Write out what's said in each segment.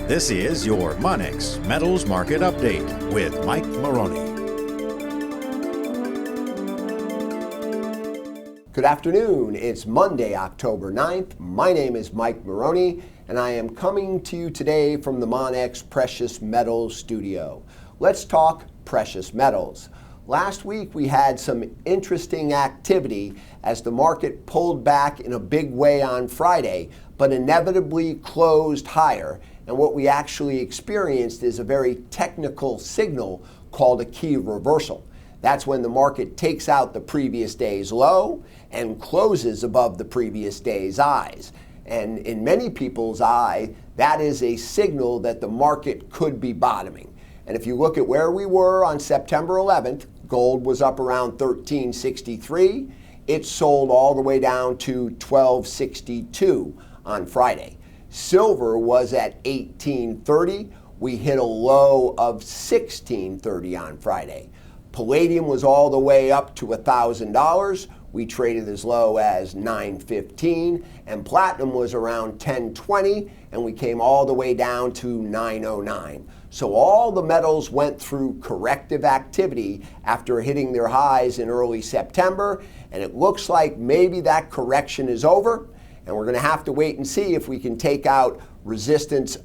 This is your Monex Metals Market Update with Mike Maroney. Good afternoon. It's Monday, October 9th. My name is Mike Maroney, and I am coming to you today from the Monex Precious Metals Studio. Let's talk precious metals. Last week we had some interesting activity as the market pulled back in a big way on Friday, but inevitably closed higher. And what we actually experienced is a very technical signal called a key reversal. That's when the market takes out the previous day's low and closes above the previous day's highs. And in many people's eye, that is a signal that the market could be bottoming. And if you look at where we were on September 11th, gold was up around $13.63. It sold all the way down to $12.62 on Friday. Silver was at $18.30. We hit a low of $16.30 on Friday. Palladium was all the way up to $1,000. We traded as low as $9.15, and platinum was around $10.20, and we came all the way down to $9.09. So all the metals went through corrective activity after hitting their highs in early September, and it looks like maybe that correction is over, and we're going to have to wait and see if we can take out resistance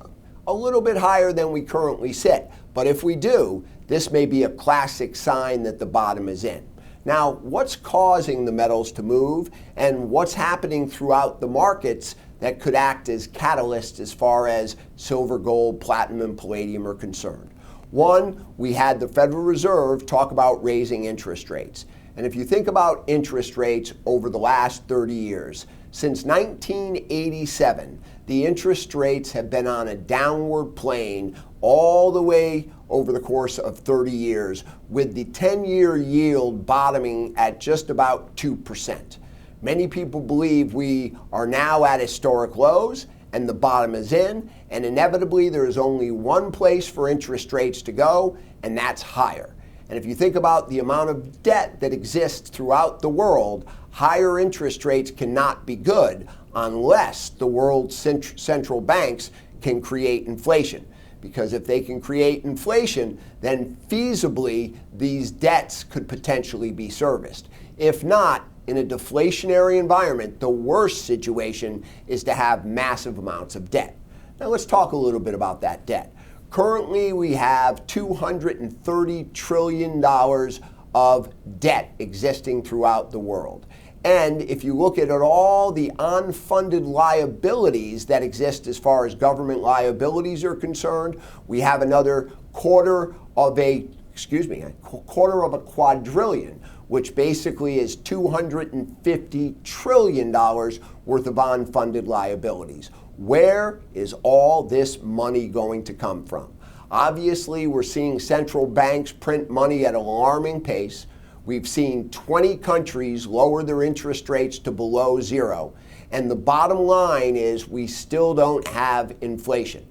a little bit higher than we currently sit. But if we do, this may be a classic sign that the bottom is in. Now, what's causing the metals to move, and what's happening throughout the markets that could act as catalysts as far as silver, gold, platinum, and palladium are concerned? One, we had the Federal Reserve talk about raising interest rates. And if you think about interest rates over the last 30 years, since 1987, the interest rates have been on a downward plane all the way over the course of 30 years, with the 10-year yield bottoming at just about 2%. Many people believe we are now at historic lows and the bottom is in, and inevitably there is only one place for interest rates to go, and that's higher. And if you think about the amount of debt that exists throughout the world, higher interest rates cannot be good unless the world's central banks can create inflation. Because if they can create inflation, then feasibly these debts could potentially be serviced. If not, in a deflationary environment, the worst situation is to have massive amounts of debt. Now let's talk a little bit about that debt. Currently, we have $230 trillion of debt existing throughout the world. And if you look at all the unfunded liabilities that exist as far as government liabilities are concerned, we have another quarter of a quadrillion, which basically is $250 trillion worth of unfunded liabilities. Where is all this money going to come from? Obviously, we're seeing central banks print money at an alarming pace. We've seen 20 countries lower their interest rates to below zero. And the bottom line is we still don't have inflation.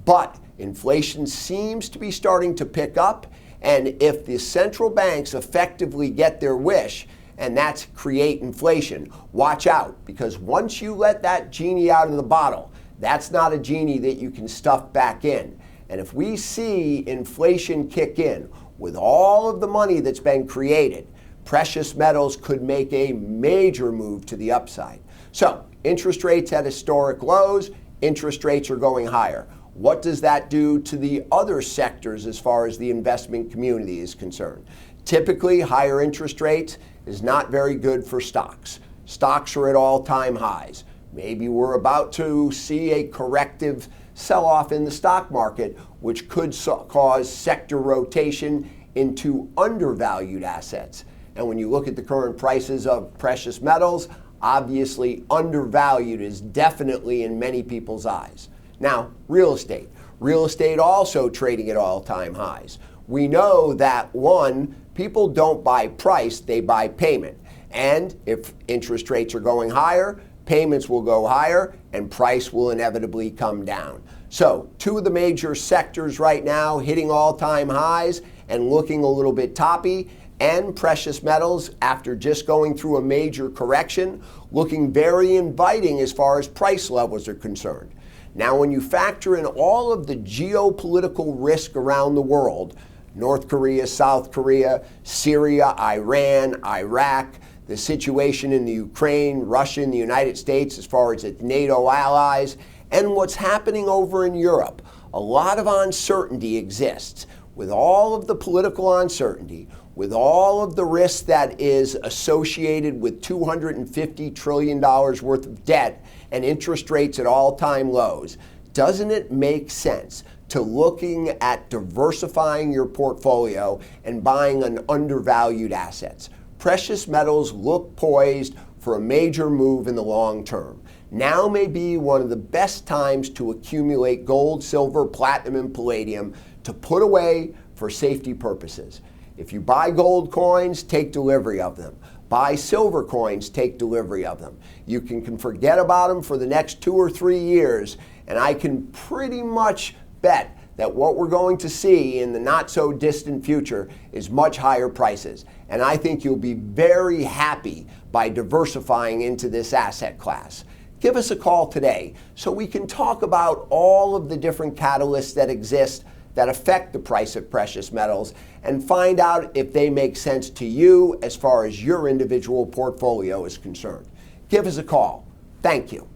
But inflation seems to be starting to pick up. And if the central banks effectively get their wish, and that's create inflation, watch out, because once you let that genie out of the bottle, that's not a genie that you can stuff back in. And if we see inflation kick in with all of the money that's been created, precious metals could make a major move to the upside. So interest rates at historic lows, interest rates are going higher. What does that do to the other sectors as far as the investment community is concerned? Typically, higher interest rates is not very good for stocks. Stocks are at all-time highs. Maybe we're about to see a corrective sell-off in the stock market, which could cause sector rotation into undervalued assets. And when you look at the current prices of precious metals, obviously undervalued is definitely in many people's eyes. Now, real estate. Real estate also trading at all-time highs. We know that, one, people don't buy price, they buy payment. And if interest rates are going higher, payments will go higher and price will inevitably come down. So, two of the major sectors right now hitting all-time highs and looking a little bit toppy, and precious metals, after just going through a major correction, looking very inviting as far as price levels are concerned. Now, when you factor in all of the geopolitical risk around the world, North Korea, South Korea, Syria, Iran, Iraq, the situation in the Ukraine, Russia, and the United States as far as its NATO allies, and what's happening over in Europe, a lot of uncertainty exists. With all of the political uncertainty, with all of the risk that is associated with $250 trillion worth of debt and interest rates at all-time lows, doesn't it make sense to looking at diversifying your portfolio and buying an undervalued assets? Precious metals look poised for a major move in the long term. Now may be one of the best times to accumulate gold, silver, platinum, and palladium to put away for safety purposes. If you buy gold coins, take delivery of them. Buy silver coins, take delivery of them. You can forget about them for the next 2 or 3 years, and I can pretty much bet that what we're going to see in the not so distant future is much higher prices. And I think you'll be very happy by diversifying into this asset class. Give us a call today so we can talk about all of the different catalysts that exist that affect the price of precious metals and find out if they make sense to you as far as your individual portfolio is concerned. Give us a call. Thank you.